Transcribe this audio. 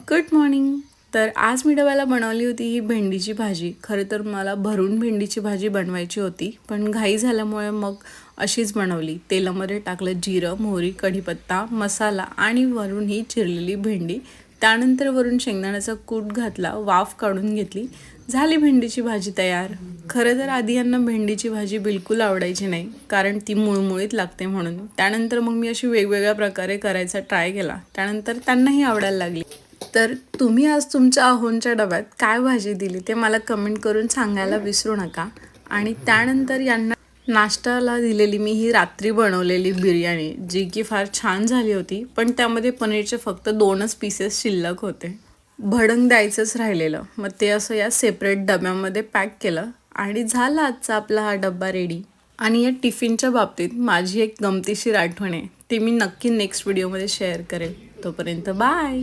Good morning. तर आज मी डब्याला बनवली होती ही भेंडीची भाजी. खरं तर मला भरून भेंडीची भाजी बनवायची होती, पण घाई झाल्यामुळे मग अशीच बनवली. तेलामध्ये टाकलं जिरं, मोहरी, कढीपत्ता, मसाला आणि वरून ही चिरलेली भेंडी. त्यानंतर वरून शेंगदाण्याचा कूट घातला, वाफ काढून घेतली, झाली भेंडीची भाजी तयार. खरं तर आधी यांना भेंडीची भाजी बिलकुल आवडायची नाही, कारण ती मुळमुळीत लागते म्हणून. त्यानंतर मग मी अशी वेगवेगळ्या प्रकारे करायचा ट्राय केला, त्यानंतर त्यांनाही आवडायला लागली. तर तुम्ही आज तुमच्या अहोंच्या डब्यात काय भाजी दिली ते मला कमेंट करून सांगायला विसरू नका. आणि त्यानंतर यांना नाश्त्याला दिलेली मी ही रात्री बनवलेली बिर्याणी, जी की फार छान झाली होती, पण त्यामध्ये पनीरचे फक्त 2च पीसेस शिल्लक होते. भडंग द्यायचंच राहिलेलं, मग ते असं या सेपरेट डब्यामध्ये पॅक केलं आणि झाला आजचा आपला हा डब्बा रेडी. आणि या टिफिनच्या बाबतीत माझी एक गमतीशीर आठवण आहे, ती मी नक्की नेक्स्ट व्हिडिओमध्ये शेअर करेल. तोपर्यंत बाय.